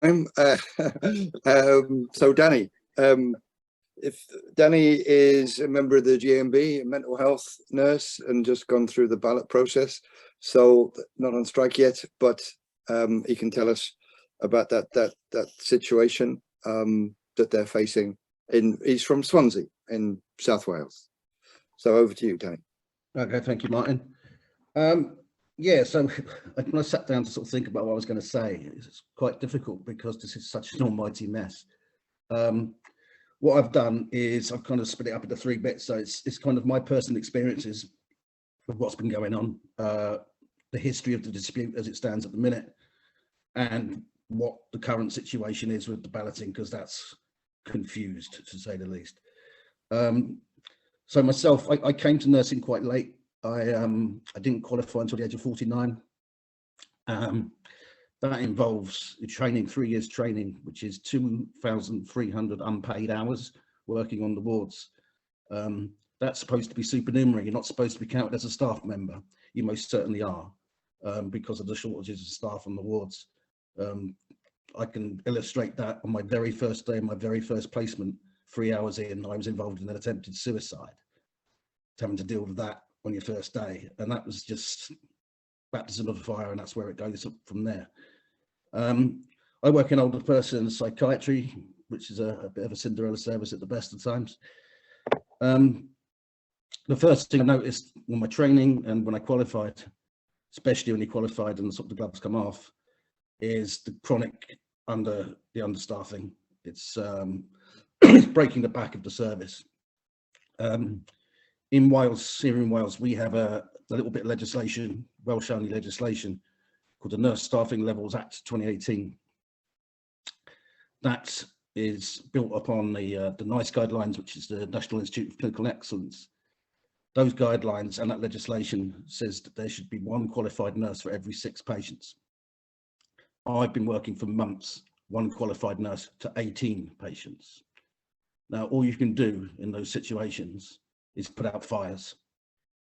I'm so Danny. If Danny is a member of the GMB, a mental health nurse, and just gone through the ballot process, so not on strike yet, but he can tell us about that situation that they're facing. He's from Swansea in South Wales. So over to you, Danny. Okay, thank you, Martin. Yeah, so when I sat down to sort of think about what I was going to say, it's quite difficult because this is such an almighty mess. What I've done is I've kind of split it up into 3 bits. So it's kind of my personal experiences of what's been going on, the history of the dispute as it stands at the minute, and what the current situation is with the balloting, because that's confused, to say the least. So myself, I came to nursing quite late. I didn't qualify until the age of 49. That involves training, 3 years training, which is 2,300 unpaid hours working on the wards. That's supposed to be supernumerary. You're not supposed to be counted as a staff member. You most certainly are, because of the shortages of staff on the wards. I can illustrate that on my very first day, my very first placement, 3 hours in, I was involved in an attempted suicide, having to deal with that on your first day. And that was just baptism of fire, and that's where it goes up from there. I work in older person psychiatry, which is a bit of a Cinderella service at the best of times. The first thing I noticed when my training and when I qualified, especially when you qualified and sort of the gloves come off, is the chronic understaffing. It's breaking the back of the service. In Wales, here in Wales, we have a little bit of legislation, Welsh-only legislation, called the Nurse Staffing Levels Act 2018. That is built upon the NICE guidelines, which is the National Institute of Clinical Excellence. Those guidelines and that legislation says that there should be 1 qualified nurse for every 6 patients. I've been working for months, 1 qualified nurse to 18 patients. Now, all you can do in those situations is put out fires.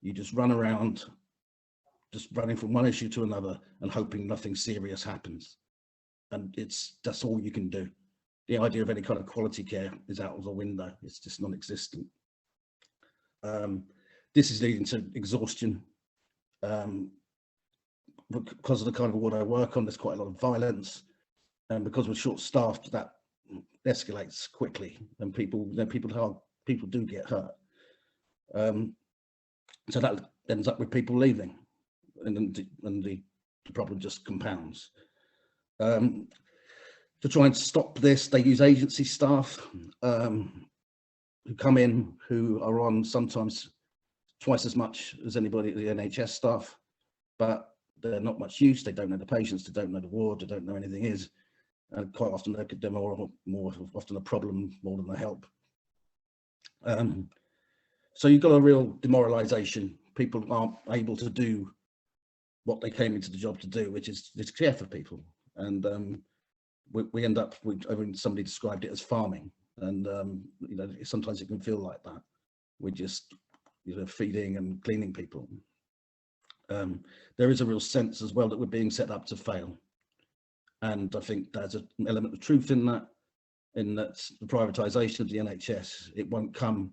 You just run around, just running from one issue to another and hoping nothing serious happens. And that's all you can do. The idea of any kind of quality care is out of the window. It's just non-existent. This is leading to exhaustion. Because of the kind of ward I work on, there's quite a lot of violence. And because we're short-staffed, that escalates quickly, and people do get hurt. So that ends up with people leaving, and the problem just compounds. To try and stop this, they use agency staff who come in, who are on sometimes twice as much as anybody at the NHS staff, but they're not much use. They don't know the patients, they don't know the ward, they don't know anything is, and quite often they're more often a problem more than a help. So you've got a real demoralisation. People aren't able to do what they came into the job to do, which is care for people. And we end up, I mean, somebody described it as farming, and you know, sometimes it can feel like that. We're just, you know, feeding and cleaning people. There is a real sense as well that we're being set up to fail, and I think there's an element of truth in that the privatisation of the NHS, it won't come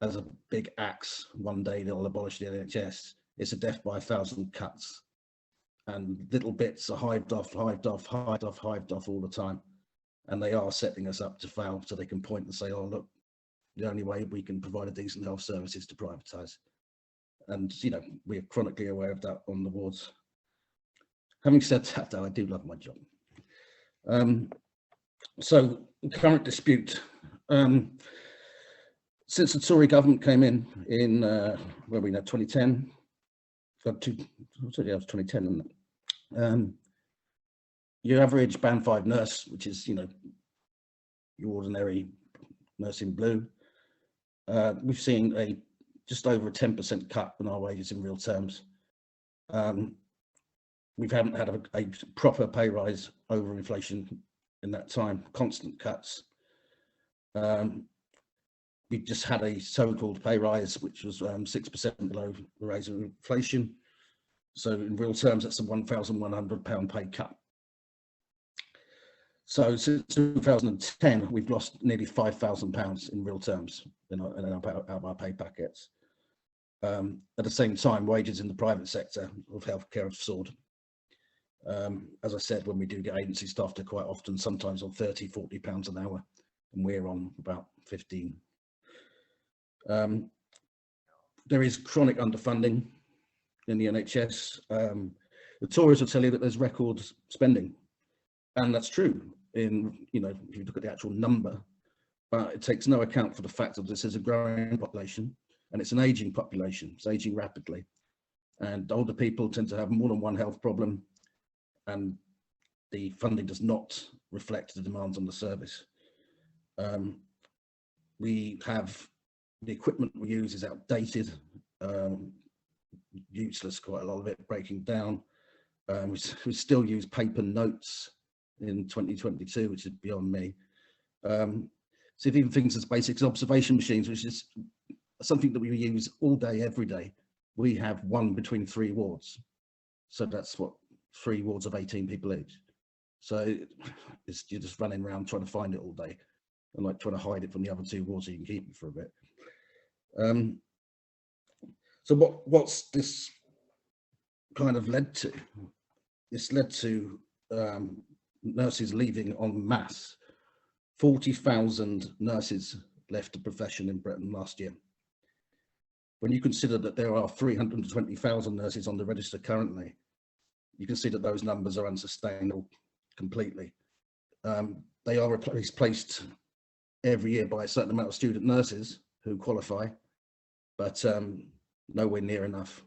as a big axe one day they'll abolish the NHS. It's a death by 1,000 cuts, and little bits are hived off all the time, and they are setting us up to fail, so they can point and say, oh look, the only way we can provide a decent health service is to privatise. And you know, we're chronically aware of that on the wards. Having said that, though, I do love my job. So the current dispute, since the Tory government came in where we know 2010, it was 2010, isn't it? Your average band 5 nurse, which is, you know, your ordinary nurse in blue, we've seen just over a 10% cut in our wages in real terms. We haven't had a proper pay rise over inflation in that time, constant cuts. We just had a so-called pay rise, which was 6% below the rate of inflation. So in real terms, that's a £1,100 pay cut. So since 2010, we've lost nearly £5,000 in real terms in our pay packets. At the same time, wages in the private sector of healthcare have soared. As I said, when we do get agency staff, they're quite often sometimes on £30, £40 an hour, and we're on about 15. There is chronic underfunding in the NHS. The Tories will tell you that there's record spending, and that's true. If you look at the actual number, but it takes no account for the fact that this is a growing population and it's an aging population. It's aging rapidly, and older people tend to have more than one health problem, and the funding does not reflect the demands on the service. We have the equipment we use is outdated, useless, quite a lot of it breaking down. We still use paper notes in 2022, which is beyond me. So even things as basic as observation machines, which is something that we use all day, every day, we have one between 3 wards. So that's what, 3 wards of 18 people each. So you're just running around trying to find it all day, and like trying to hide it from the other 2 wards so you can keep it for a bit. So what's this kind of led to? It's led to nurses leaving en masse. 40,000 nurses left the profession in Britain last year. When you consider that there are 320,000 nurses on the register currently, you can see that those numbers are unsustainable completely. They are replaced every year by a certain amount of student nurses who qualify, but nowhere near enough.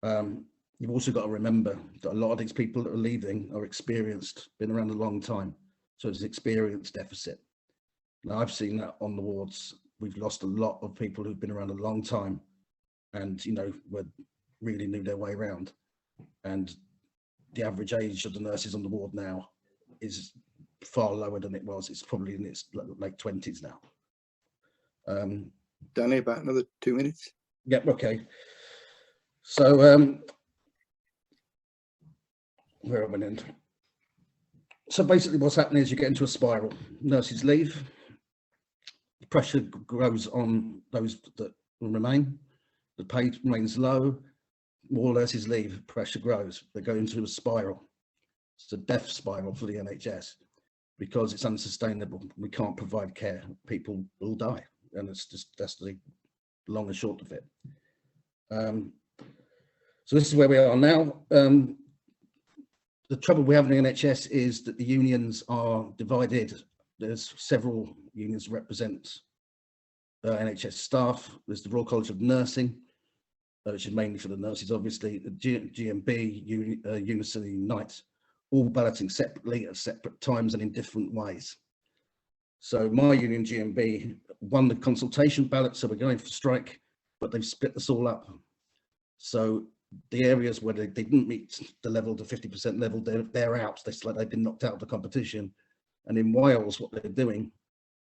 You've also got to remember that a lot of these people that are leaving are experienced, been around a long time. So there's an experience deficit. Now I've seen that on the wards. We've lost a lot of people who've been around a long time and, really knew their way around. And the average age of the nurses on the ward now is far lower than it was. It's probably in its late 20s now. Danny, about another 2 minutes. Yep, okay. So where am I in? So basically what's happening is you get into a spiral. Nurses leave, the pressure grows on those that remain, the pay remains low, more nurses leave, pressure grows. They go into a spiral. It's a death spiral for the NHS because it's unsustainable. We can't provide care. People will die, and that's the long and short of it. So this is where we are now. The trouble we have in the NHS is that the unions are divided. There's several unions that represent NHS staff. There's the Royal College of Nursing, which is mainly for the nurses, obviously, the GMB, Unison and Unite, all balloting separately at separate times and in different ways. So my union, GMB, won the consultation ballot, so we're going for strike, but they've split us all up. So the areas where they didn't meet the level, the 50% level, they're out. They've been knocked out of the competition. And in Wales, what they're doing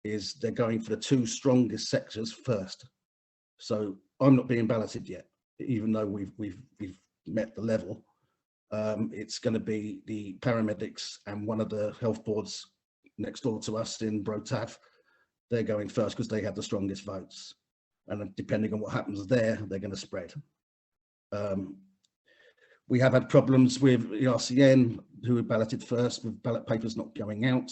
is they're going for the 2 strongest sectors first. So I'm not being balloted yet, even though we've met the level. It's going to be the paramedics and one of the health boards next door to us in Brotaf. They're going first because they have the strongest votes. And depending on what happens there, they're going to spread. We have had problems with the RCN, who were balloted first, with ballot papers not going out,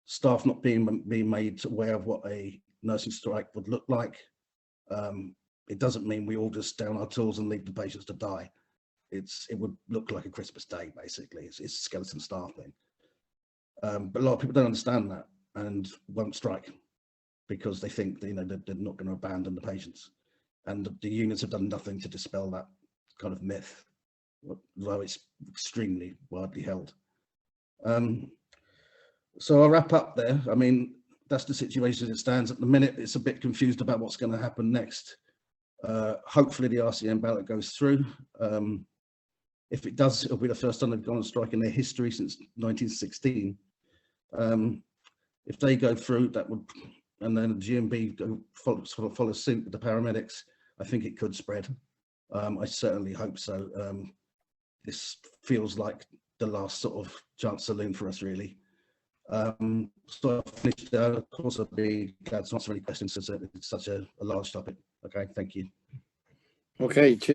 staff not being made aware of what a nursing strike would look like. It doesn't mean we all just down our tools and leave the patients to die. It would look like a Christmas day, basically. It's skeleton staffing. But a lot of people don't understand that and won't strike because they think they're not going to abandon the patients. And the unions have done nothing to dispel that kind of myth, although it's extremely widely held. So I'll wrap up there. I mean, that's the situation as it stands at the minute. It's a bit confused about what's going to happen next. Hopefully the RCN ballot goes through. If it does, it'll be the first time they've gone on strike in their history since 1916. If they go through, that would, and then the GMB follow suit with the paramedics, I think it could spread. I certainly hope so. This feels like the last sort of chance saloon for us, really. So I've finished there. Of course, I'd be glad to answer any questions, since it's such a large topic. Okay, thank you. Okay.